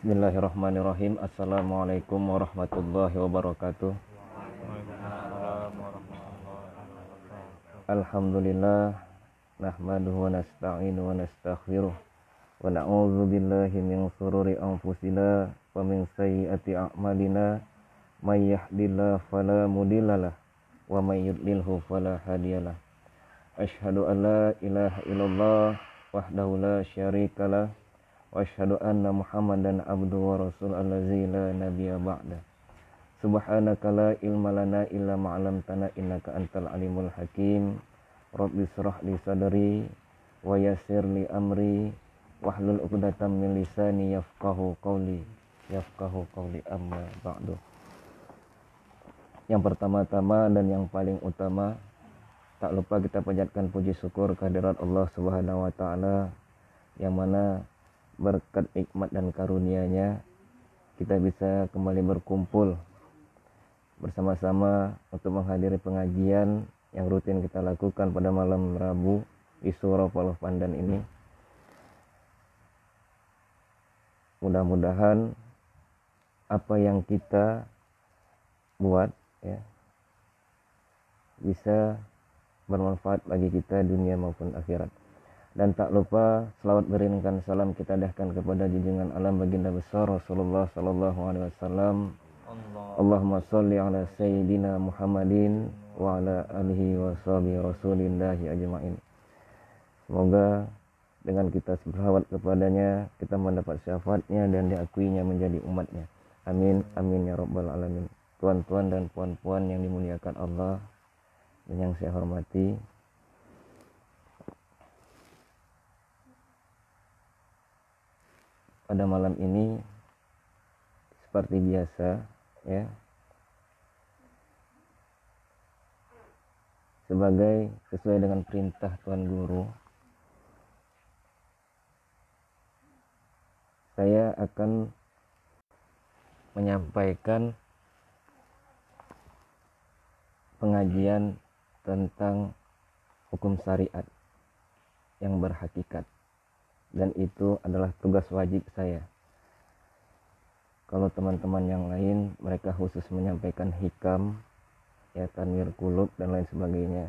Bismillahirrahmanirrahim. Assalamualaikum warahmatullahi wabarakatuh. Waalaikumsalam warahmatullahi wabarakatuh. Alhamdulillah nahmaduhu wa nasta'inu wa nastaghfiruh wa na'udzu billahi min shururi anfusina wa min sayyiati a'malina may yahdihillahu fala mudhillalah wa may yudlilhu fala hadiyalah. Asyhadu an la ilaha illallah wahdahu la syarikalah wa asyhadu anna Muhammadan abduhu wa rasul allazi la nabiyya ba'da. Subhanaka la ilma lana illa ma 'allamtana innaka antal alimul hakim. Rabbi shrah li sadri wa yassir li amri wahlul 'uqdatam min lisani yafqahu qawli amma ba'du. Yang pertama-tama dan yang paling utama, tak lupa kita panjatkan puji syukur kehadirat Allah Subhanahu wa taala yang mana berkat nikmat dan karunia-Nya kita bisa kembali berkumpul bersama-sama untuk menghadiri pengajian yang rutin kita lakukan pada malam Rabu di Surau Paloh Pandan ini. Mudah-mudahan apa yang kita buat ya bisa bermanfaat bagi kita dunia maupun akhirat. Dan tak lupa selawat beriringkan salam kita dahkan kepada junjungan alam baginda besar Rasulullah sallallahu alaihi wasallam. Allahumma sholli ala sayyidina Muhammadin wa ala alihi wa sahbihi rasulillahi ajma'in. Semoga dengan kita berselawat kepadanya kita mendapat syafaatnya dan diakuinya menjadi umatnya. Amin amin ya rabbal alamin. Tuan-tuan dan puan-puan yang dimuliakan Allah dan yang saya hormati, pada malam ini seperti biasa ya, sesuai dengan perintah Tuan Guru, saya akan menyampaikan pengajian tentang hukum syariat yang berhakikat. Dan itu adalah tugas wajib saya. Kalau teman-teman yang lain mereka khusus menyampaikan hikam, ya tanwir qulub dan lain sebagainya,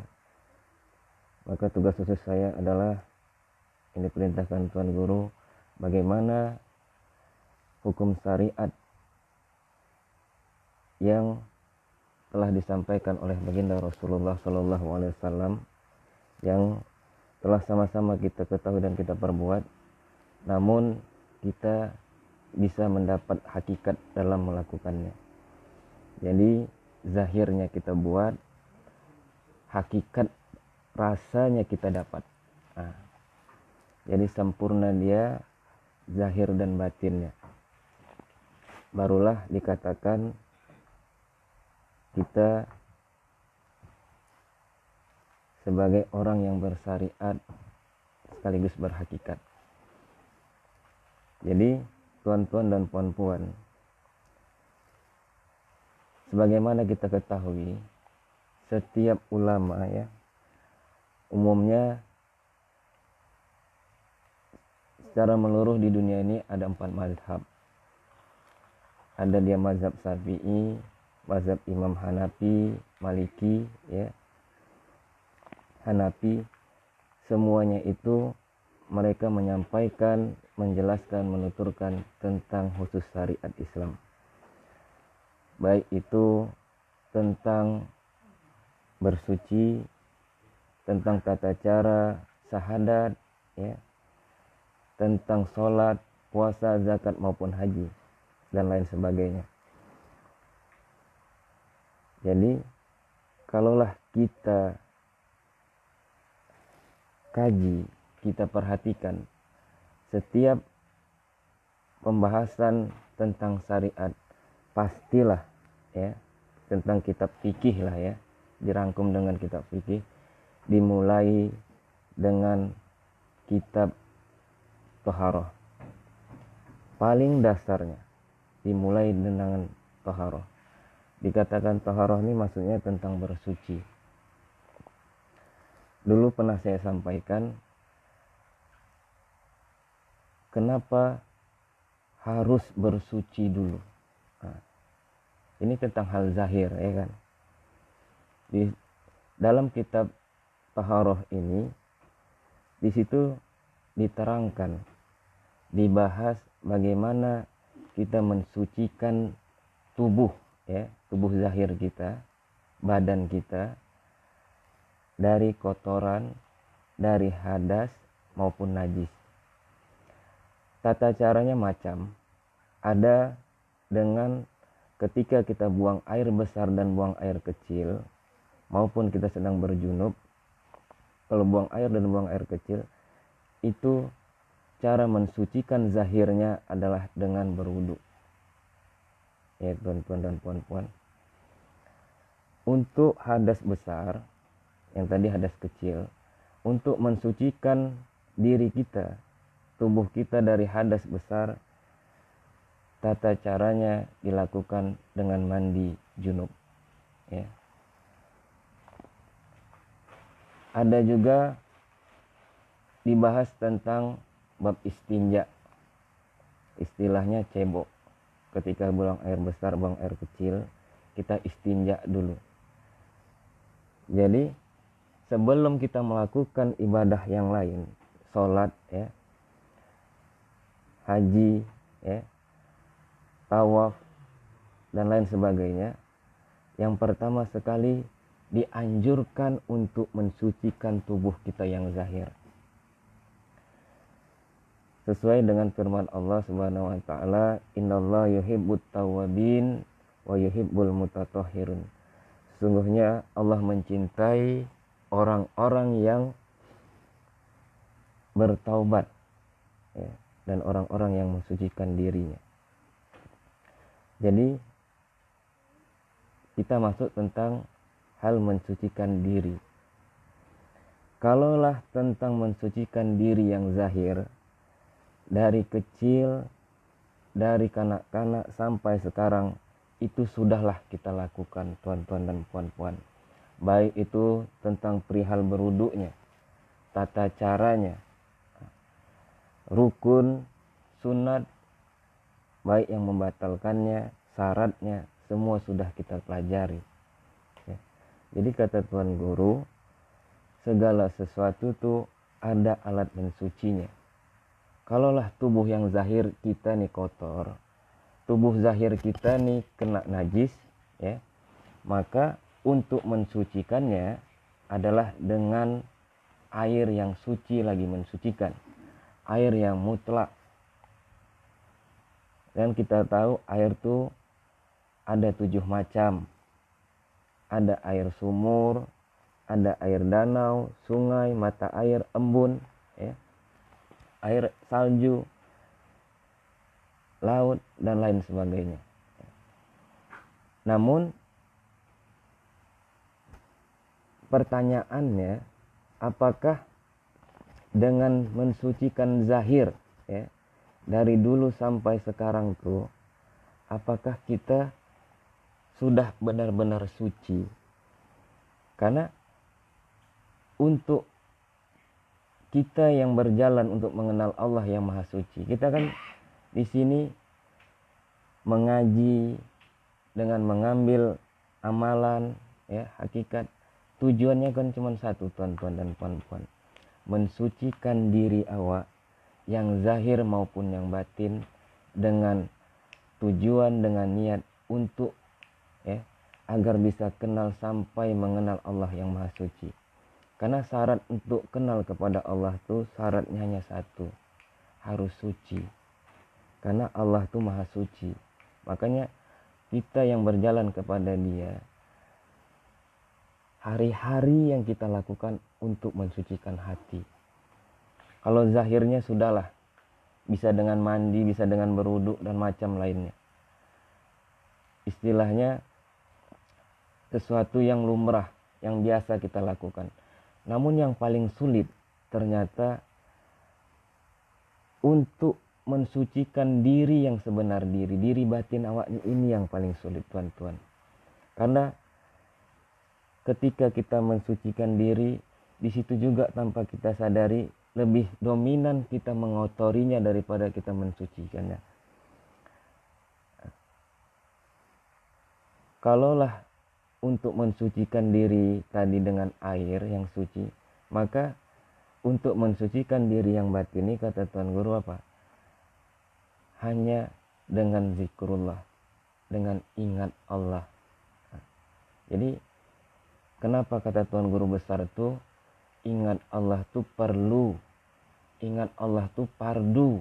maka tugas khusus saya adalah ini perintahkan Tuan Guru bagaimana hukum syariat yang telah disampaikan oleh baginda Rasulullah Sallallahu Alaihi Wasallam yang telah sama-sama kita ketahui dan kita perbuat, namun kita bisa mendapat hakikat dalam melakukannya. Jadi zahirnya kita buat, hakikat rasanya kita dapat. Jadi sempurna dia zahir dan batinnya. Barulah dikatakan kita sebagai orang yang bersyariat sekaligus berhakikat. Jadi tuan-tuan dan puan-puan, sebagaimana kita ketahui, setiap ulama ya umumnya secara menyeluruh di dunia ini ada 4 mazhab. Ada dia mazhab Syafi'i, mazhab Imam Hanafi, Maliki ya, Hanafi. Semuanya itu mereka menyampaikan, menjelaskan, menuturkan tentang khusus syariat Islam. Baik itu tentang bersuci, tentang tata cara syahadat ya, tentang sholat, puasa, zakat maupun haji dan lain sebagainya. Jadi kalaulah kita kaji, kita perhatikan setiap pembahasan tentang syariat, pastilah ya tentang kitab fikih lah ya, dirangkum dengan kitab fikih, dimulai dengan kitab thaharah. Paling dasarnya dimulai dengan thaharah. Dikatakan thaharah ini maksudnya tentang bersuci. Dulu pernah saya sampaikan kenapa harus bersuci dulu. Nah, ini tentang hal zahir, ya kan. Di dalam kitab Taharah ini, di situ diterangkan, dibahas bagaimana kita mensucikan tubuh, ya, tubuh zahir kita, badan kita dari kotoran, dari hadas maupun najis. Tata caranya macam, ada dengan ketika kita buang air besar dan buang air kecil, maupun kita sedang berjunub. Kalau buang air dan buang air kecil, itu cara mensucikan zahirnya adalah dengan berwudu. Ya tuan-tuan dan puan-puan. Untuk hadas besar, yang tadi hadas kecil, untuk mensucikan diri kita, tubuh kita dari hadas besar, tata caranya dilakukan dengan mandi junub. Ya. Ada juga dibahas tentang bab istinja, istilahnya cebok. Ketika buang air besar, buang air kecil, kita istinja dulu. Jadi sebelum kita melakukan ibadah yang lain, sholat, ya, haji, ya, tawaf dan lain sebagainya, yang pertama sekali dianjurkan untuk mensucikan tubuh kita yang zahir. Sesuai dengan firman Allah Subhanahu wa taala, "Innallaha yuhibbut tawwabin wa yuhibbul mutatahhirun." Sesungguhnya Allah mencintai orang-orang yang bertaubat, ya, dan orang-orang yang mensucikan dirinya. Jadi kita masuk tentang hal mensucikan diri. Kalaulah tentang mensucikan diri yang zahir, dari kecil, dari kanak-kanak sampai sekarang, itu sudahlah kita lakukan, tuan-tuan dan puan-puan. Baik itu tentang perihal berwuduknya, tata caranya, rukun, sunat, baik yang membatalkannya, syaratnya, semua sudah kita pelajari. Ya. Jadi kata Tuan Guru, segala sesuatu tuh ada alat mensucinya. Kalaulah tubuh yang zahir kita nih kotor, tubuh zahir kita nih kena najis, ya, maka untuk mensucikannya adalah dengan air yang suci lagi mensucikan, air yang mutlak. Dan kita tahu air tuh ada 7 macam. Ada air sumur, ada air danau, sungai, mata air, embun, ya, air salju, laut, dan lain sebagainya. Namun pertanyaannya, apakah dengan mensucikan zahir, ya, dari dulu sampai sekarang tuh, apakah kita sudah benar-benar suci? Karena untuk kita yang berjalan untuk mengenal Allah yang Maha Suci, kita kan di sini mengaji dengan mengambil amalan, ya, hakikat. Tujuannya kan cuma satu, tuan-tuan dan puan-puan, mensucikan diri awak yang zahir maupun yang batin, dengan tujuan, dengan niat untuk, ya, agar bisa kenal sampai mengenal Allah yang Maha Suci. Karena syarat untuk kenal kepada Allah tuh syaratnya hanya satu, harus suci. Karena Allah tuh Maha Suci. Makanya kita yang berjalan kepada Dia, hari-hari yang kita lakukan untuk mensucikan hati. Kalau zahirnya sudahlah, bisa dengan mandi, bisa dengan berwuduk dan macam lainnya. Istilahnya sesuatu yang lumrah, yang biasa kita lakukan. Namun yang paling sulit ternyata untuk mensucikan diri yang sebenar diri, diri batin awaknya, ini yang paling sulit, tuan-tuan. Karena ketika kita mensucikan diri, di situ juga tanpa kita sadari lebih dominan kita mengotorinya daripada kita mensucikannya. Kalaulah untuk mensucikan diri tadi dengan air yang suci, maka untuk mensucikan diri yang batini, kata Tuan Guru apa? Hanya dengan zikrullah, dengan ingat Allah. Jadi kenapa kata Tuan Guru besar itu ingat Allah itu perlu, ingat Allah itu fardu,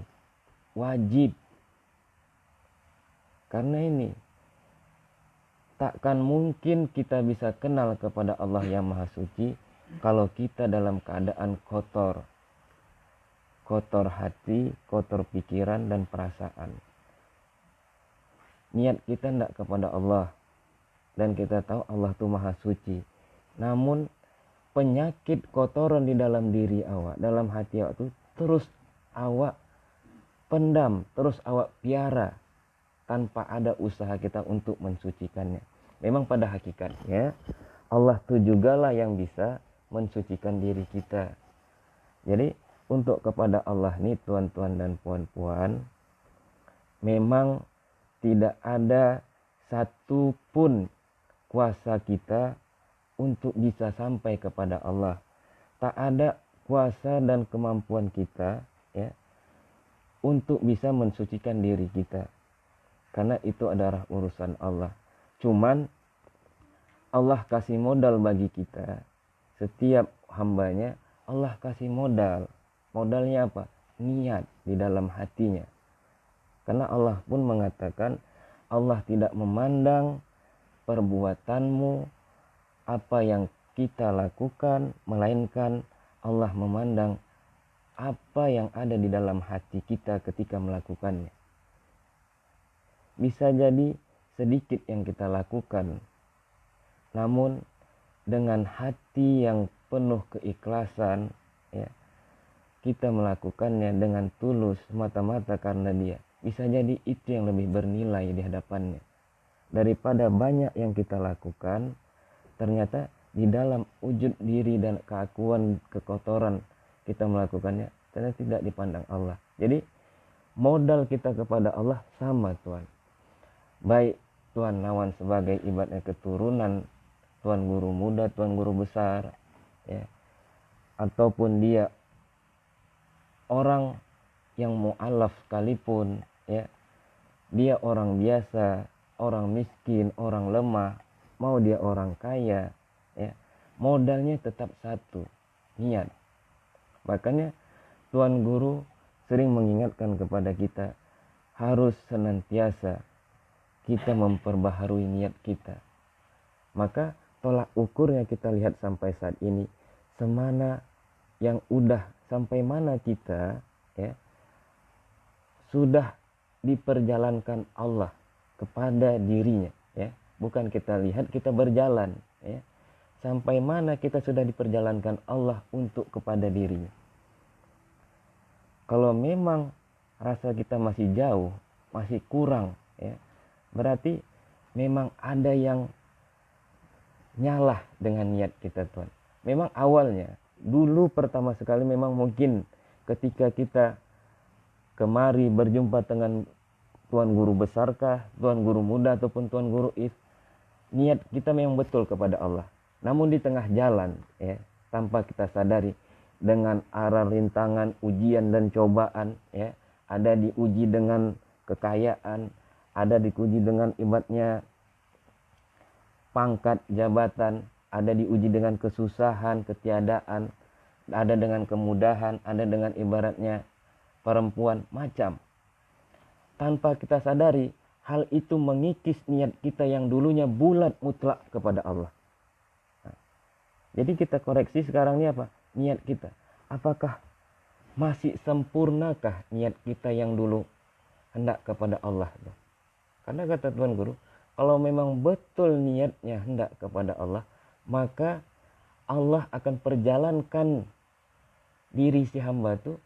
wajib. Karena ini takkan mungkin kita bisa kenal kepada Allah yang Maha Suci kalau kita dalam keadaan kotor. Kotor hati, kotor pikiran dan perasaan. Niat kita tidak kepada Allah. Dan kita tahu Allah itu Maha Suci. Namun penyakit kotoran di dalam diri awak, dalam hati awak itu terus awak pendam, terus awak piara tanpa ada usaha kita untuk mensucikannya. Memang pada hakikatnya Allah itu jugalah yang bisa mensucikan diri kita. Jadi untuk kepada Allah nih tuan-tuan dan puan-puan, memang tidak ada satu pun kuasa kita untuk bisa sampai kepada Allah. Tak ada kuasa dan kemampuan kita ya untuk bisa mensucikan diri kita. Karena itu adalah urusan Allah. Cuman Allah kasih modal bagi kita. Setiap hambanya Allah kasih modal. Modalnya apa? Niat di dalam hatinya. Karena Allah pun mengatakan Allah tidak memandang perbuatanmu, apa yang kita lakukan, melainkan Allah memandang apa yang ada di dalam hati kita ketika melakukannya. Bisa jadi sedikit yang kita lakukan, namun dengan hati yang penuh keikhlasan, ya, kita melakukannya dengan tulus semata-mata karena Dia. Bisa jadi itu yang lebih bernilai di hadapannya. Daripada banyak yang kita lakukan, ternyata di dalam wujud diri dan keakuan kekotoran kita melakukannya, ternyata tidak dipandang Allah. Jadi modal kita kepada Allah sama Tuan. Baik Tuan Nawan sebagai ibaratnya keturunan Tuan Guru muda, Tuan Guru besar, ya, ataupun dia orang yang mu'alaf sekalipun, ya, dia orang biasa, orang miskin, orang lemah, mau dia orang kaya, ya, modalnya tetap satu, niat. Makanya Tuan Guru sering mengingatkan kepada kita harus senantiasa kita memperbaharui niat kita. Maka tolak ukurnya kita lihat sampai saat ini, semana yang udah sampai mana kita ya sudah diperjalankan Allah kepada dirinya, ya. Bukan kita lihat, kita berjalan, ya. Sampai mana kita sudah diperjalankan Allah untuk kepada dirinya. Kalau memang rasa kita masih jauh, masih kurang, ya, berarti memang ada yang nyalah dengan niat kita Tuan. Memang awalnya, dulu pertama sekali memang mungkin ketika kita kemari berjumpa dengan Tuan Guru besarkah, Tuan Guru muda ataupun Tuan Guru If, niat kita memang betul kepada Allah. Namun di tengah jalan, ya, tanpa kita sadari, dengan arah rintangan, ujian dan cobaan, ya, ada diuji dengan kekayaan, ada diuji dengan ibaratnya pangkat jabatan, ada diuji dengan kesusahan, ketiadaan, ada dengan kemudahan, ada dengan ibaratnya perempuan, macam. Tanpa kita sadari, hal itu mengikis niat kita yang dulunya bulat mutlak kepada Allah. Nah, jadi kita koreksi sekarang ini apa? Niat kita. Apakah masih sempurnakah niat kita yang dulu hendak kepada Allah? Karena kata Tuan Guru, kalau memang betul niatnya hendak kepada Allah, maka Allah akan perjalankan diri si hamba itu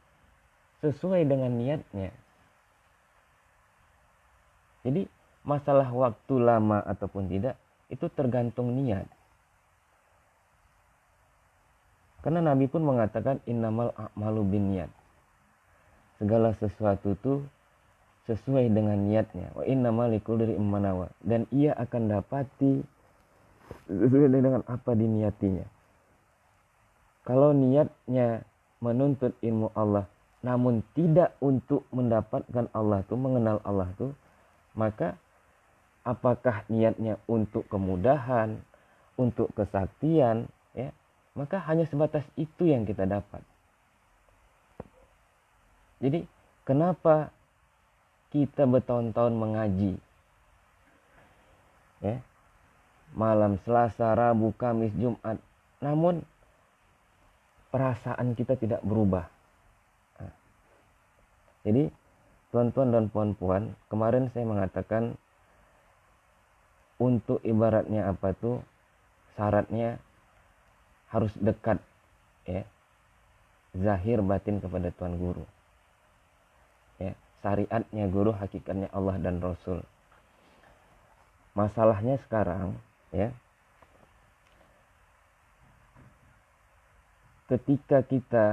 sesuai dengan niatnya. Jadi masalah waktu lama ataupun tidak, itu tergantung niat. Karena Nabi pun mengatakan innamal a'malu binniyat. Segala sesuatu itu sesuai dengan niatnya. Wa innamal likulli imrin ma nawa, dan ia akan dapati sesuai dengan apa diniatinya. Kalau niatnya menuntut ilmu Allah namun tidak untuk mendapatkan Allah tuh, mengenal Allah tuh, maka apakah niatnya untuk kemudahan, untuk kesaktian, ya, maka hanya sebatas itu yang kita dapat. Jadi kenapa kita bertahun-tahun mengaji, ya, malam Selasa, Rabu, Kamis, Jumat, namun perasaan kita tidak berubah. Nah, jadi tuan-tuan dan puan-puan, kemarin saya mengatakan untuk ibaratnya apa tuh, syaratnya harus dekat, ya, zahir batin kepada Tuan Guru, ya, syariatnya guru, hakikatnya Allah dan Rasul. Masalahnya sekarang, ya, ketika kita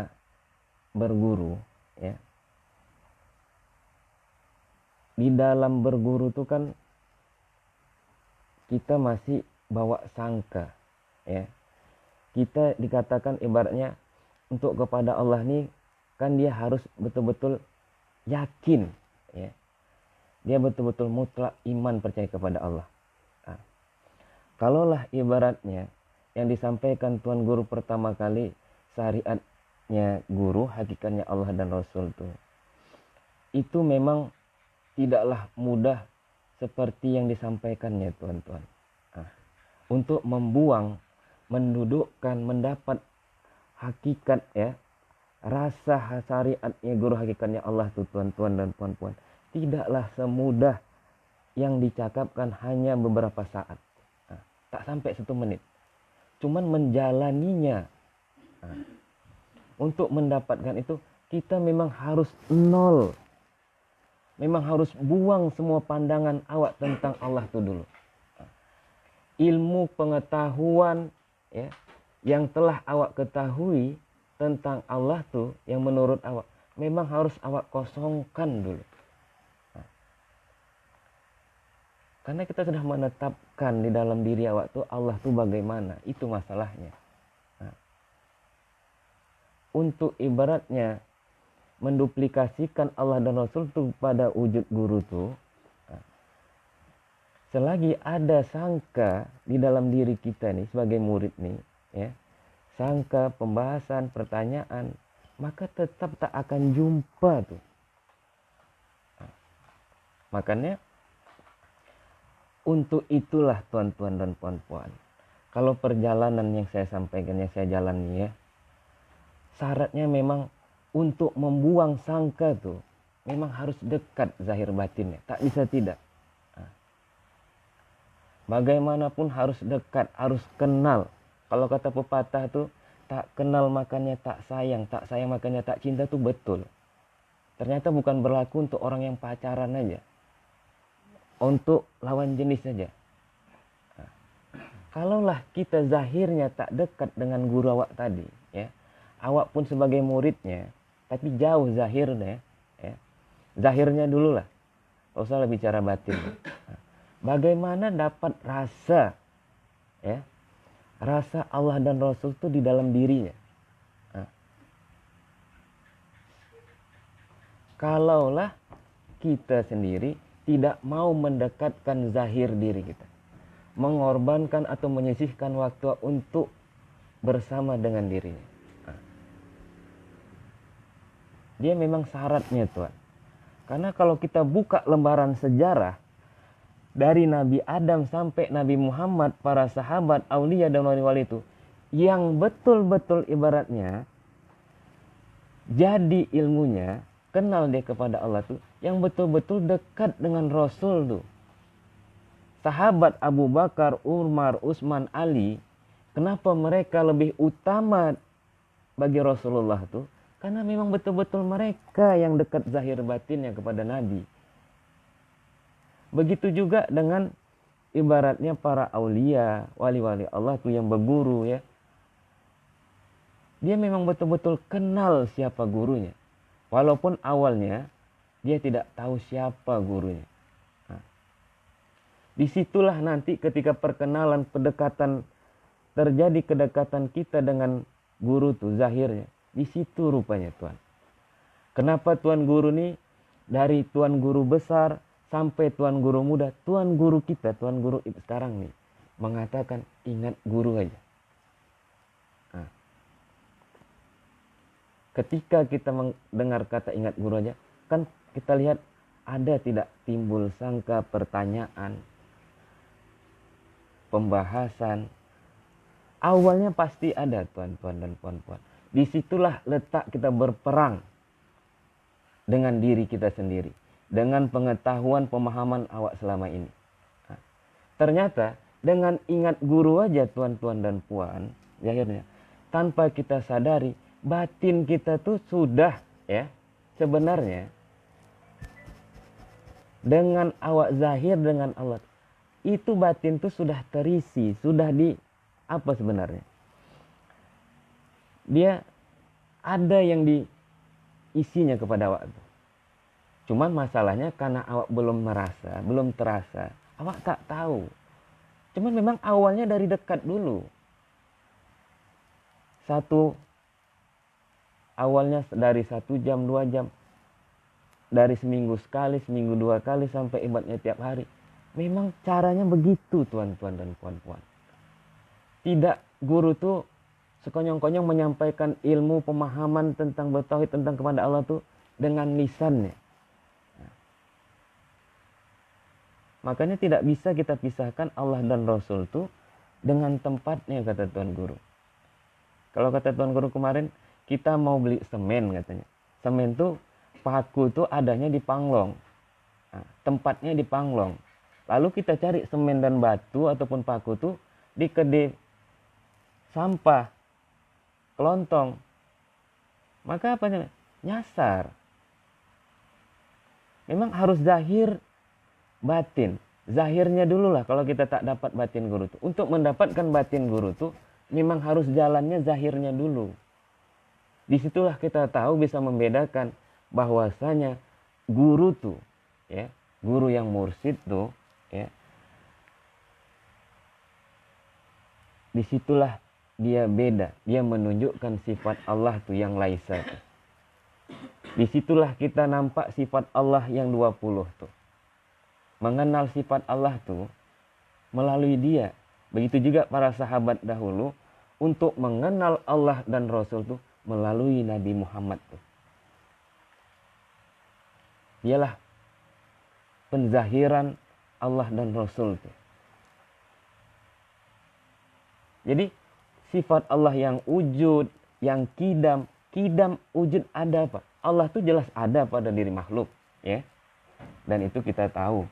berguru, ya, di dalam berguru tuh kan kita masih bawa sangka, ya. Kita dikatakan ibaratnya untuk kepada Allah nih kan dia harus betul-betul yakin, ya. Dia betul-betul mutlak iman percaya kepada Allah. Nah, kalaulah ibaratnya yang disampaikan Tuan Guru pertama kali syariatnya guru, hakikatnya Allah dan Rasul tuh, itu memang tidaklah mudah seperti yang disampaikannya tuan-tuan. Nah, untuk membuang, mendudukkan, mendapat hakikat, ya, rasa syariatnya guru, hakikatnya Allah tuh tuan-tuan dan puan-puan, tidaklah semudah yang dicakapkan hanya beberapa saat. Nah, tak sampai 1 menit. Cuman menjalaninya. Nah, untuk mendapatkan itu kita memang harus nol. Memang harus buang semua pandangan awak tentang Allah itu dulu. Ilmu pengetahuan, ya, yang telah awak ketahui tentang Allah tuh, yang menurut awak, memang harus awak kosongkan dulu. Karena kita sudah menetapkan di dalam diri awak tuh Allah tuh bagaimana, itu masalahnya. Nah, untuk ibaratnya menduplikasikan Allah dan Rasul tuh pada wujud guru tuh, selagi ada sangka di dalam diri kita nih sebagai murid nih, ya, sangka, pembahasan, pertanyaan, maka tetap tak akan jumpa tuh. Makanya untuk itulah tuan-tuan dan puan-puan, kalau perjalanan yang saya sampaikan, yang saya jalani, ya, syaratnya memang untuk membuang sangka tuh memang harus dekat zahir batinnya, tak bisa tidak. Bagaimanapun harus dekat, harus kenal. Kalau kata pepatah tuh, tak kenal makanya tak sayang makanya tak cinta, tuh betul. Ternyata bukan berlaku untuk orang yang pacaran aja, untuk lawan jenis saja. Kalaulah kita zahirnya tak dekat dengan guru awak tadi, ya, awak pun sebagai muridnya, tapi jauh zahirnya, ya, zahirnya dulu lah, gak usah bicara batin. Bagaimana dapat rasa, ya, rasa Allah dan Rasul itu di dalam dirinya. Kalaulah kita sendiri tidak mau mendekatkan zahir diri kita, mengorbankan atau menyisihkan waktu untuk bersama dengan dirinya, dia memang syaratnya tuan. Karena kalau kita buka lembaran sejarah dari Nabi Adam sampai Nabi Muhammad, para sahabat, aulia dan wali-wali itu, yang betul-betul ibaratnya jadi ilmunya, kenal dia kepada Allah tuh, yang betul-betul dekat dengan Rasul tuh. Sahabat Abu Bakar, Umar, Utsman, Ali, kenapa mereka lebih utama bagi Rasulullah tuh? Karena memang betul-betul mereka yang dekat zahir batinnya kepada Nabi. Begitu juga dengan ibaratnya para aulia, wali-wali Allah tuh yang berguru, ya. Dia memang betul-betul kenal siapa gurunya. Walaupun awalnya dia tidak tahu siapa gurunya. Nah, disitulah nanti ketika perkenalan, kedekatan, terjadi kedekatan kita dengan guru tuh zahirnya. Di situ rupanya Tuhan. Kenapa Tuan Guru nih dari Tuan Guru besar sampai Tuan Guru muda, Tuan Guru kita, Tuan Guru sekarang nih mengatakan ingat guru aja. Nah, ketika kita mendengar kata ingat guru aja, kan kita lihat ada tidak timbul sangka, pertanyaan, pembahasan. Awalnya pasti ada tuan-tuan dan puan-puan. Disitulah letak kita berperang dengan diri kita sendiri, dengan pengetahuan pemahaman awak selama ini. Nah, ternyata dengan ingat guru aja tuan-tuan dan puan, akhirnya tanpa kita sadari batin kita tuh sudah ya sebenarnya dengan awak zahir dengan Allah itu batin tuh sudah terisi, sudah di apa sebenarnya? Dia ada yang diisinya kepada awak itu. Cuman masalahnya karena awak belum merasa, belum terasa, awak tak tahu. Cuman memang awalnya dari dekat dulu. Awalnya dari 1 jam, 2 jam. Dari seminggu sekali, seminggu 2 kali sampai ibadatnya tiap hari. Memang caranya begitu tuan-tuan dan puan-puan. Tidak guru tuh sekonyong-konyong menyampaikan ilmu pemahaman tentang bertauhid tentang kepada Allah tuh dengan lisannya. Nah, makanya tidak bisa kita pisahkan Allah dan Rasul tuh dengan tempatnya kata Tuan Guru. Kalau kata Tuan Guru kemarin kita mau beli semen katanya. Semen tuh paku tuh adanya di Panglong. Nah, tempatnya di Panglong. Lalu kita cari semen dan batu ataupun paku tuh di kedai sampah, kelontong. Maka apa namanya? Nyasar. Memang harus zahir batin. Zahirnya dulu lah kalau kita tak dapat batin guru tuh. Untuk mendapatkan batin guru tuh memang harus jalannya zahirnya dulu. Disitulah kita tahu bisa membedakan bahwasanya guru tuh ya, guru yang mursyid tuh ya. Disitulah dia beda, dia menunjukkan sifat Allah tuh yang laisa tuh. Disitulah kita nampak sifat Allah yang 20 tuh. Mengenal sifat Allah tuh melalui dia. Begitu juga para sahabat dahulu untuk mengenal Allah dan Rasul tuh melalui Nabi Muhammad tuh. Dialah penzahiran Allah dan Rasul tuh. Jadi sifat Allah yang wujud, yang kidam, wujud ada apa? Allah tuh jelas ada pada diri makhluk, ya. Dan itu kita tahu.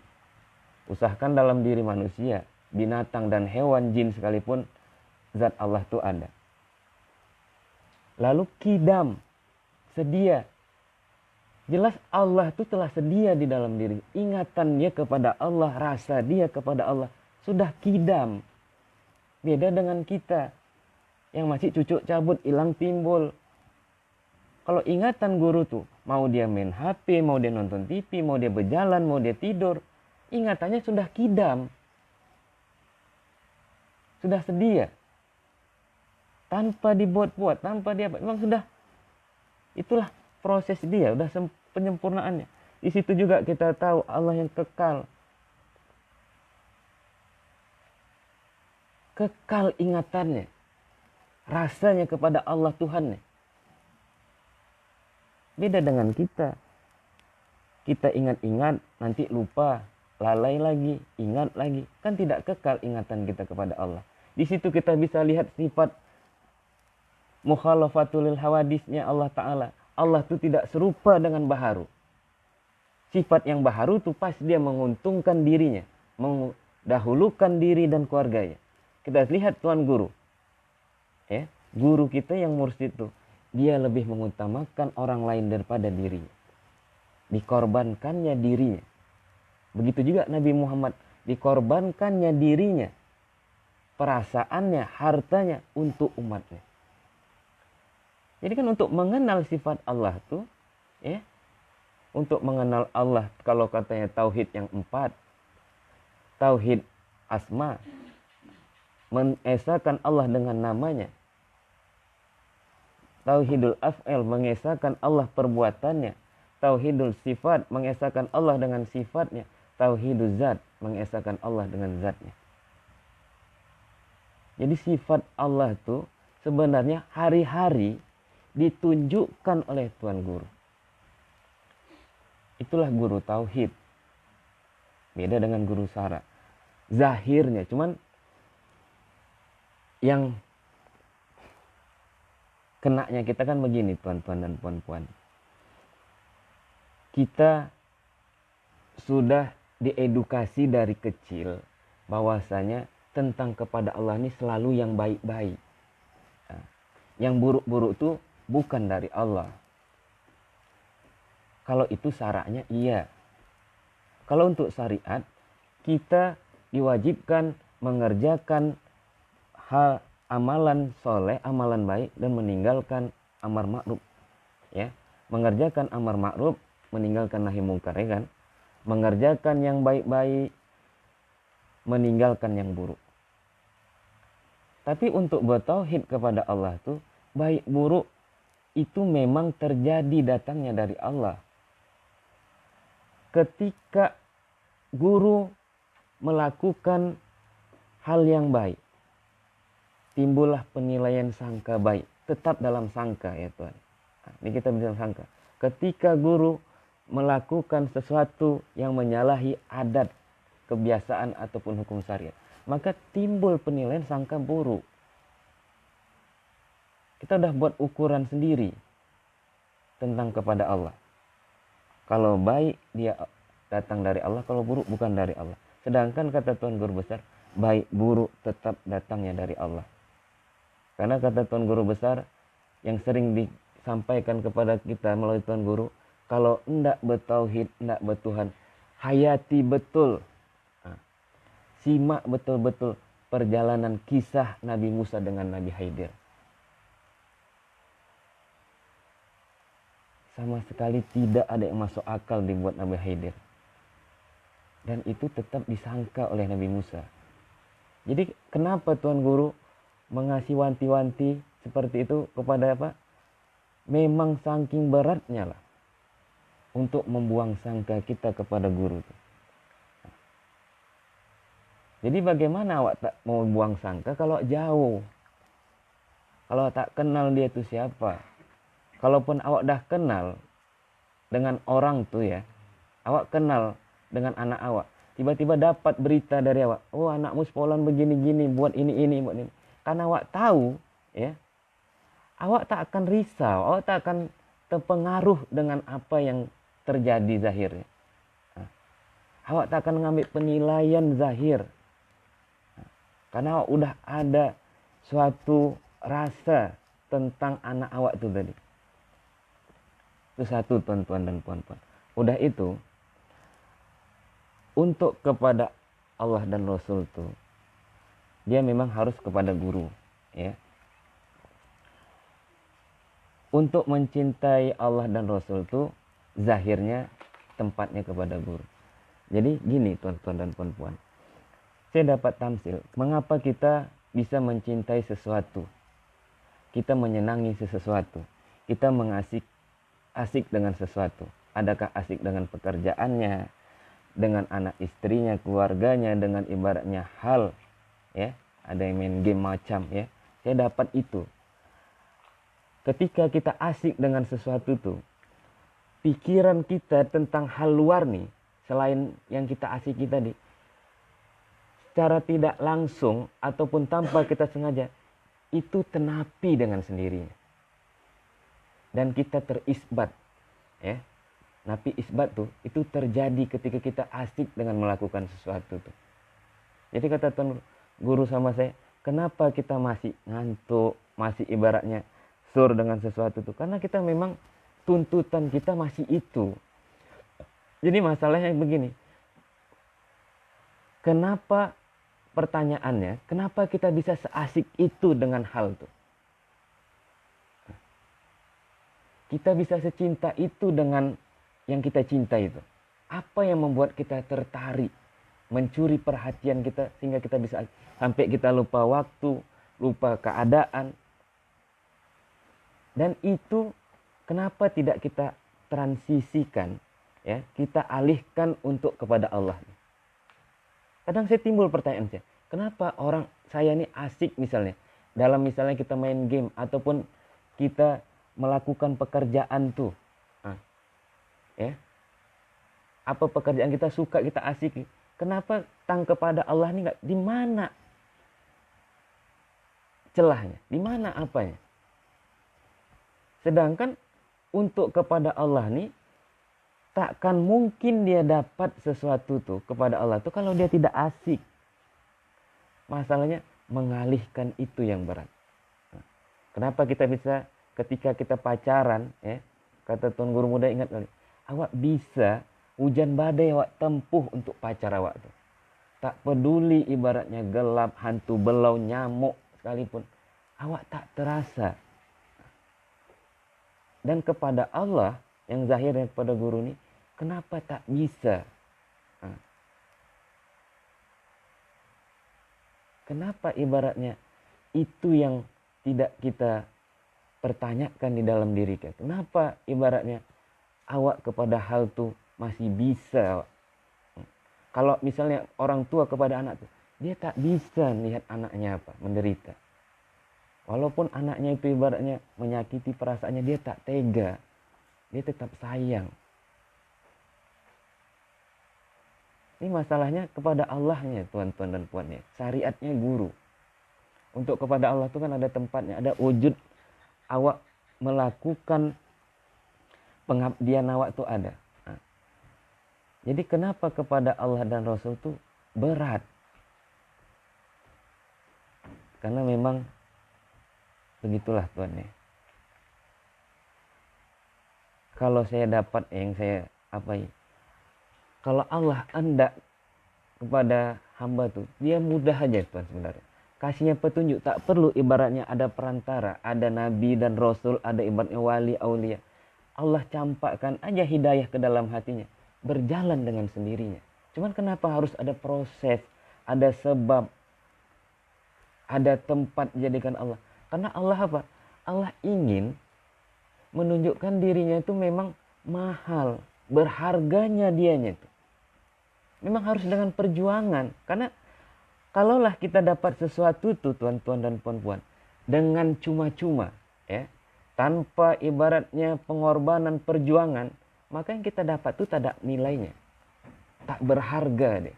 Usahakan dalam diri manusia, binatang dan hewan, jin sekalipun, zat Allah tuh ada. Lalu kidam, sedia. Jelas Allah tuh telah sedia di dalam diri. Ingatannya kepada Allah, rasa dia kepada Allah sudah kidam. Beda dengan kita yang masih cucuk cabut, hilang timbul. Kalau ingatan guru tuh, mau dia main HP, mau dia nonton TV, mau dia berjalan, mau dia tidur, ingatannya sudah kidam. Sudah sedia. Tanpa dibuat-buat, tanpa dia, memang sudah, itulah proses dia, sudah penyempurnaannya. Di situ juga kita tahu Allah yang kekal. Kekal ingatannya. Rasanya kepada Allah Tuhannya. Beda dengan kita. Kita ingat-ingat, nanti lupa, lalai lagi, ingat lagi. Kan tidak kekal ingatan kita kepada Allah. Di situ kita bisa lihat sifat mukhalafatul hawadisnya Allah Ta'ala. Allah itu tidak serupa dengan baharu. Sifat yang baharu itu pas dia menguntungkan dirinya. Mendahulukan diri dan keluarganya. Kita lihat Tuan Guru. Ya, guru kita yang mursyid itu. Dia lebih mengutamakan orang lain daripada dirinya. Dikorbankannya dirinya. Begitu juga Nabi Muhammad. Dikorbankannya dirinya. Perasaannya, hartanya untuk umatnya. Jadi kan untuk mengenal sifat Allah tuh, ya, untuk mengenal Allah. Kalau katanya tauhid yang 4, tauhid asma, mengesahkan Allah dengan namanya. Tauhidul af'al, mengesahkan Allah perbuatannya. Tauhidul sifat, mengesahkan Allah dengan sifatnya. Tauhidul zat, mengesahkan Allah dengan zatnya. Jadi sifat Allah itu sebenarnya hari-hari ditunjukkan oleh Tuan Guru. Itulah guru tauhid. Beda dengan guru syara. Zahirnya, cuman yang kenanya kita kan begini, tuan-tuan dan puan-puan. Kita sudah diedukasi dari kecil bahwasanya tentang kepada Allah ini selalu yang baik-baik. Nah, yang buruk-buruk itu bukan dari Allah. Kalau itu syaratnya iya. Kalau untuk syariat, kita diwajibkan mengerjakan hal amalan soleh, amalan baik, dan meninggalkan amar ma'ruf. Ya, mengerjakan amar ma'ruf, meninggalkan nahi mungkar, ya kan? Mengerjakan yang baik-baik, meninggalkan yang buruk. Tapi untuk bertauhid kepada Allah tuh, baik buruk itu memang terjadi datangnya dari Allah. Ketika guru melakukan hal yang baik, timbullah penilaian sangka baik. Tetap dalam sangka ya Tuhan. Nah, ini kita bilang sangka. Ketika guru melakukan sesuatu yang menyalahi adat, kebiasaan ataupun hukum syariat, maka timbul penilaian sangka buruk. Kita udah buat ukuran sendiri tentang kepada Allah. Kalau baik dia datang dari Allah, kalau buruk bukan dari Allah. Sedangkan kata Tuan Guru Besar, baik buruk tetap datangnya dari Allah. Karena kata Tuan Guru Besar yang sering disampaikan kepada kita melalui Tuan Guru, kalau enggak bertauhid, enggak bertuhan, hayati betul. Simak betul-betul perjalanan kisah Nabi Musa dengan Nabi Khidir. Sama sekali tidak ada yang masuk akal dibuat Nabi Khidir. Dan itu tetap disangka oleh Nabi Musa. Jadi kenapa Tuan Guru mengasih wanti-wanti seperti itu kepada apa? Memang saking beratnya lah untuk membuang sangka kita kepada guru. Jadi bagaimana awak tak mau buang sangka kalau jauh? Kalau tak kenal dia itu siapa? Kalaupun awak dah kenal dengan orang tuh ya, awak kenal dengan anak awak, tiba-tiba dapat berita dari awak, oh anakmu sekolah begini-gini, buat ini, buat ini. Karena awak tahu, ya, awak tak akan risau, awak tak akan terpengaruh dengan apa yang terjadi zahirnya. Awak tak akan mengambil penilaian zahir. Karena awak udah ada suatu rasa tentang anak awak itu tadi. Itu satu tuan-tuan dan puan-puan. Udah itu, untuk kepada Allah dan Rasul itu, dia memang harus kepada guru. Ya. Untuk mencintai Allah dan Rasul itu, zahirnya tempatnya kepada guru. Jadi gini tuan-tuan dan puan-puan. Saya dapat tamsil, mengapa kita bisa mencintai sesuatu. Kita menyenangi sesuatu. Kita asik dengan sesuatu. Adakah asik dengan pekerjaannya, dengan anak istrinya, keluarganya, dengan ibaratnya hal, ya, ada yang main game macam, ya. Saya dapat itu. Ketika kita asik dengan sesuatu itu, pikiran kita tentang hal luar nih, selain yang kita asiki tadi, secara tidak langsung ataupun tanpa kita sengaja, itu tenapi dengan sendirinya. Dan kita terisbat, ya. Napi isbat tuh, itu terjadi ketika kita asik dengan melakukan sesuatu tuh. Jadi kata Tuan Guru sama saya, kenapa kita masih ngantuk, masih ibaratnya sur dengan sesuatu tuh? Karena kita memang tuntutan kita masih itu. Jadi masalahnya begini, kenapa pertanyaannya, kenapa kita bisa seasik itu dengan hal itu? Kita bisa secinta itu dengan yang kita cintai itu? Apa yang membuat kita tertarik, mencuri perhatian kita sehingga kita bisa sampai kita lupa waktu, lupa keadaan. Dan itu kenapa tidak kita transisikan, ya, kita alihkan untuk kepada Allah. Kadang saya timbul pertanyaan saya, kenapa orang saya ini asik misalnya dalam misalnya kita main game ataupun kita melakukan pekerjaan tuh, ya, apa pekerjaan kita suka, kita asik, kenapa tang kepada Allah ini nggak, di mana celahnya, di mana apanya? Sedangkan untuk kepada Allah nih takkan mungkin dia dapat sesuatu tuh kepada Allah tuh kalau dia tidak asik. Masalahnya mengalihkan itu yang berat. Kenapa kita bisa ketika kita pacaran, ya, kata Tuan Guru Muda, ingat kali, awak bisa hujan badai awak tempuh untuk pacar awak tuh. Tak peduli ibaratnya gelap, hantu belau, nyamuk sekalipun, awak tak terasa. Dan kepada Allah yang zahir dan kepada guru ini, kenapa tak bisa? Kenapa ibaratnya itu yang tidak kita pertanyakan di dalam diri kita? Kenapa ibaratnya awak kepada hal itu masih bisa? Kalau misalnya orang tua kepada anak tuh, dia tak bisa melihat anaknya apa menderita. Walaupun anaknya itu ibaratnya menyakiti perasaannya, dia tak tega. Dia tetap sayang. Ini masalahnya kepada Allahnya, tuan-tuan dan puannya. Syariatnya guru. Untuk kepada Allah itu kan ada tempatnya, ada wujud awak melakukan pengabdian awak itu ada. Nah, jadi kenapa kepada Allah dan Rasul itu berat? Karena memang begitulah Tuhan ya. Kalau saya dapat yang saya apa ya? Kalau Allah hendak kepada hamba tuh, dia mudah aja Tuhan sebenarnya. Kasihnya petunjuk, tak perlu ibaratnya ada perantara, ada nabi dan rasul, ada ibaratnya wali aulia. Allah campakkan aja hidayah ke dalam hatinya, berjalan dengan sendirinya. Cuman kenapa harus ada proses, ada sebab, ada tempat dijadikan Allah? Karena Allah apa? Allah ingin menunjukkan dirinya itu memang mahal, berharganya dianya itu. Memang harus dengan perjuangan. Karena kalaulah kita dapat sesuatu itu tuan-tuan dan puan-puan dengan cuma-cuma, ya, tanpa ibaratnya pengorbanan perjuangan, maka yang kita dapat itu tak ada nilainya, tak berharga deh.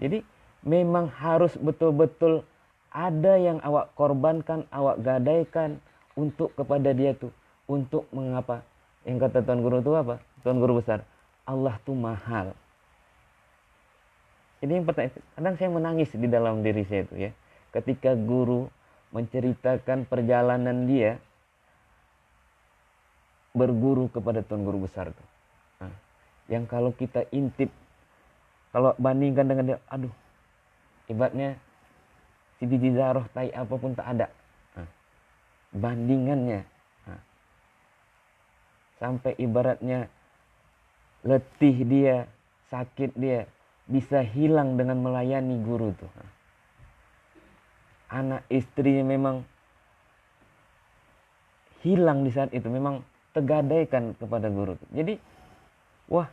Jadi memang harus betul-betul ada yang awak korbankan, awak gadaikan untuk kepada dia tuh, untuk mengapa? Yang kata Tuan Guru itu apa? Tuan Guru besar, Allah tuh mahal. Ini yang pertanyaan. Kadang saya menangis di dalam diri saya itu ya, ketika guru menceritakan perjalanan dia berguru kepada Tuan Guru besar tuh. Nah, yang kalau kita intip, kalau bandingkan dengan dia, aduh, ibaratnya si biji zarah tai apapun tak ada. Nah, bandingannya. Nah, sampai ibaratnya letih dia, sakit dia, bisa hilang dengan melayani guru tuh. Nah, anak istrinya memang hilang di saat itu, memang tergadaikan kepada guru tuh. Jadi, wah,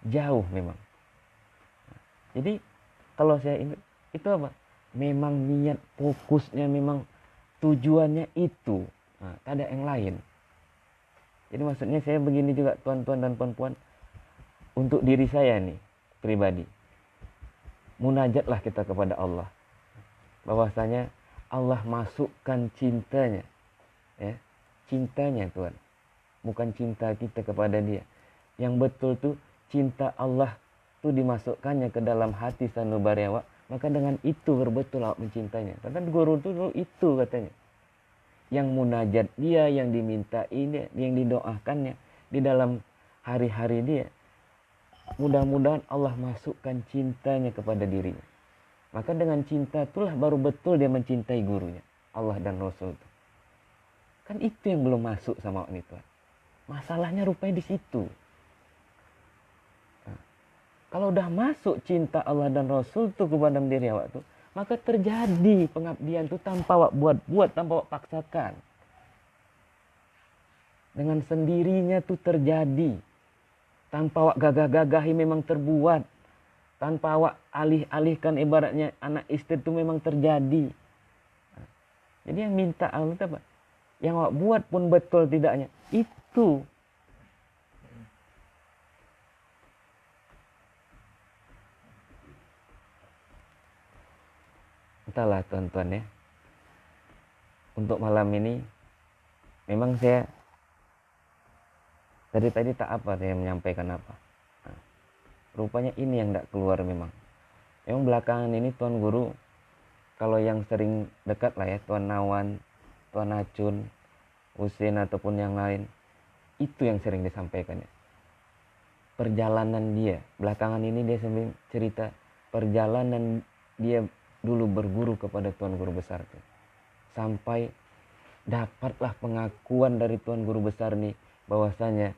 jauh memang. Jadi, kalau saya ingat, itu apa? Memang niat fokusnya, memang tujuannya itu. Nah, tak ada yang lain. Jadi maksudnya saya begini juga tuan-tuan dan puan-puan, untuk diri saya nih pribadi, munajatlah kita kepada Allah, bahwasanya Allah masukkan cintanya, ya, cintanya Tuhan, bukan cinta kita kepada dia. Yang betul tuh cinta Allah tuh dimasukkannya ke dalam hati sanubari awak, maka dengan itu berbetul awak mencintainya. Karena guru tuh dulu itu katanya, yang munajat dia, yang dimintai dia, yang didoakannya di dalam hari-hari dia, mudah-mudahan Allah masukkan cintanya kepada dirinya. Maka dengan cinta itulah baru betul dia mencintai gurunya, Allah dan Rasul itu. Kan itu yang belum masuk sama ini Tuhan. Masalahnya rupanya di situ. Nah, kalau udah masuk cinta Allah dan Rasul tuh ke dalam diri awak tuh, maka terjadi pengabdian tuh tanpa awak buat-buat, tanpa awak paksakan. Dengan sendirinya tuh terjadi. Tanpa awak gagah-gagahi memang terbuat. Tanpa awak alih-alihkan, ibaratnya anak istri itu memang terjadi. Nah, jadi yang minta Allah itu apa? Yang awak buat pun betul tidaknya. Itu. Entahlah tuan-tuan ya. Untuk malam ini memang saya dari tadi tak apa saya menyampaikan apa. Nah, rupanya ini yang tidak keluar memang. Memang belakangan ini Tuan Guru, kalau yang sering dekat lah ya, Tuan Nawan, Tuan Acun, Husin ataupun yang lain, itu yang sering disampaikan ya. Perjalanan dia, belakangan ini dia sambil cerita perjalanan dia dulu berguru kepada Tuan Guru Besar tuh. Sampai dapatlah pengakuan dari Tuan Guru Besar nih bahwasanya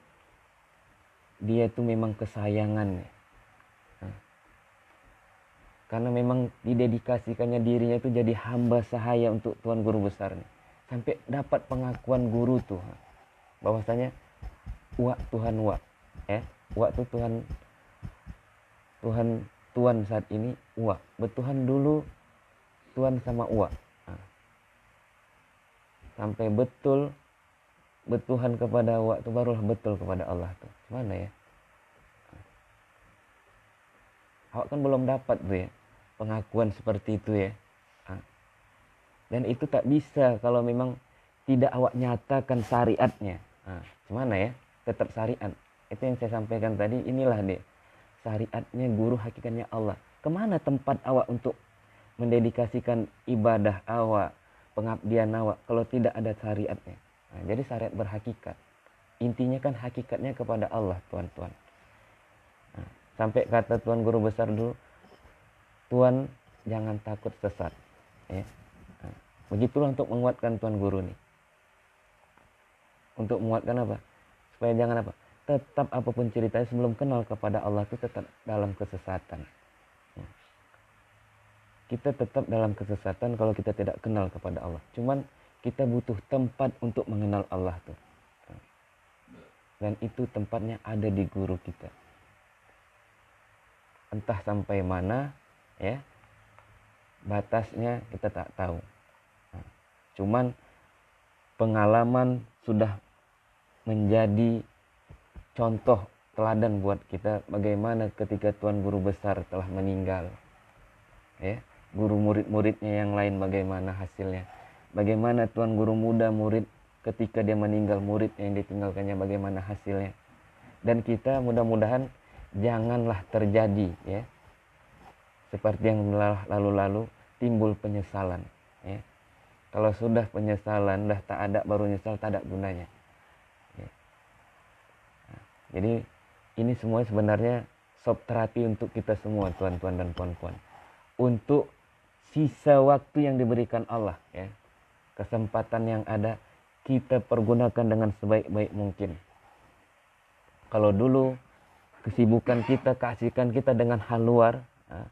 dia itu memang kesayangannya. Nah, karena memang didedikasikannya dirinya itu jadi hamba sahaya untuk Tuan Guru Besar nih. Sampai dapat pengakuan guru tuh bahwasanya Uak Tuhan Uak ya. Uak tuh Tuhan saat ini Uak. Bertuhan dulu Tuhan sama Uak. Nah, sampai betul bertuhan kepada Uak itu barulah betul kepada Allah tuh. Gimana ya? Awak kan belum dapat tuh ya pengakuan seperti itu ya. Dan itu tak bisa kalau memang tidak awak nyatakan syariatnya. Gimana ya? Tetap syariat. Itu yang saya sampaikan tadi, inilah deh. Syariatnya guru hakikatnya Allah. Kemana tempat awak untuk mendedikasikan ibadah awak, pengabdian awak, kalau tidak ada syariatnya. Jadi syariat berhakikat. Intinya kan hakikatnya kepada Allah, tuan-tuan. Sampai kata Tuan Guru Besar dulu, Tuan jangan takut sesat. Ya. Begitulah untuk menguatkan Tuan Guru nih. Untuk menguatkan apa? Supaya jangan apa? Tetap apapun ceritanya sebelum kenal kepada Allah itu tetap dalam kesesatan. Kita tetap dalam kesesatan kalau kita tidak kenal kepada Allah. Cuman kita butuh tempat untuk mengenal Allah tuh. Dan itu tempatnya ada di guru kita. Entah sampai mana ya. Batasnya kita tak tahu. Cuman pengalaman sudah menjadi contoh teladan buat kita bagaimana ketika Tuan Guru Besar telah meninggal. Ya, guru murid-muridnya yang lain bagaimana hasilnya. Bagaimana Tuan Guru muda murid ketika dia meninggal, murid yang ditinggalkannya bagaimana hasilnya. Dan kita mudah-mudahan janganlah terjadi ya. Seperti yang lalu-lalu timbul penyesalan ya. Kalau sudah penyesalan, dah tak ada baru nyesal, tak ada gunanya. Ya. Nah, jadi ini semua sebenarnya sob terapi untuk kita semua, tuan-tuan dan puan-puan. Untuk sisa waktu yang diberikan Allah, ya, kesempatan yang ada kita pergunakan dengan sebaik-baik mungkin. Kalau dulu kesibukan kita, keasikan kita dengan hal luar, nah,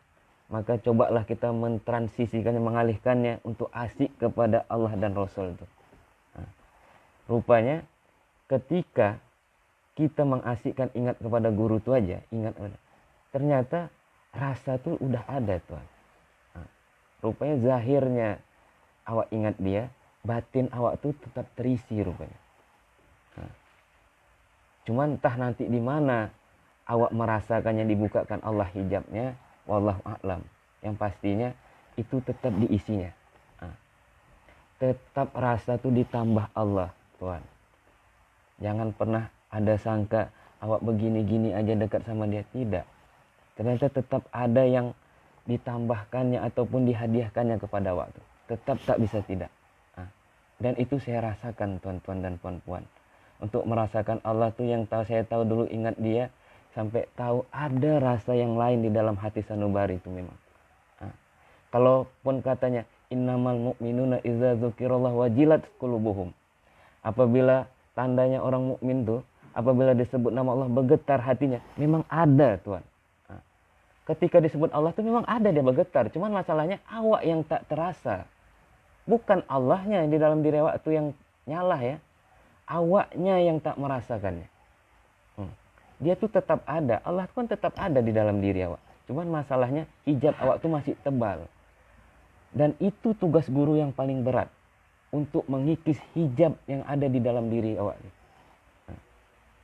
maka cobalah kita mentransisikannya, mengalihkannya untuk asik kepada Allah dan Rasul itu. Nah, rupanya ketika kita mengasikkan ingat kepada guru itu aja, ingat ternyata rasa tuh udah ada tuan. Nah, rupanya zahirnya awak ingat dia, batin awak tuh tetap terisi rupanya. Nah, cuman entah nanti di mana awak merasakannya dibukakan Allah hijabnya, wallahu a'lam. Yang pastinya itu tetap diisinya. Nah, tetap rasa tuh ditambah Allah, tuan. Jangan pernah ada sangka awak begini-gini aja dekat sama dia, tidak. Ternyata tetap ada yang ditambahkannya ataupun dihadiahkannya kepada awak tuh. Tetap tak bisa tidak. Nah, dan itu saya rasakan tuan-tuan dan puan-puan. Untuk merasakan Allah tuh yang tahu, saya tahu dulu ingat dia, sampai tahu ada rasa yang lain di dalam hati sanubari itu memang. Nah, kalaupun katanya innamal mu'minuna idza dzukirallahu wajilat qulubuhum. Apabila tandanya orang mukmin tuh apabila disebut nama Allah bergetar hatinya? Memang ada, Tuhan. Nah, ketika disebut Allah itu memang ada dia bergetar. Cuman masalahnya awak yang tak terasa. Bukan Allahnya yang di dalam diri awak itu yang nyala ya. Awaknya yang tak merasakannya. Dia tuh tetap ada. Allah pun tetap ada di dalam diri awak. Cuman masalahnya hijab awak tuh masih tebal. Dan itu tugas guru yang paling berat. Untuk mengikis hijab yang ada di dalam diri awak.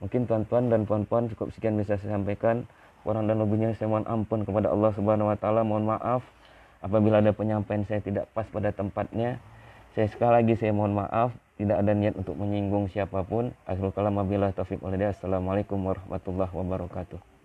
Mungkin tuan-tuan dan puan-puan cukup sekian bisa saya sampaikan. Kurang dan lebihnya saya mohon ampun kepada Allah Subhanahu wa taala. Mohon maaf apabila ada penyampaian saya tidak pas pada tempatnya. Saya sekali lagi saya mohon maaf, tidak ada niat untuk menyinggung siapapun. Akhirul kalam wabillahi taufiq wal hidayah. Assalamualaikum warahmatullahi wabarakatuh.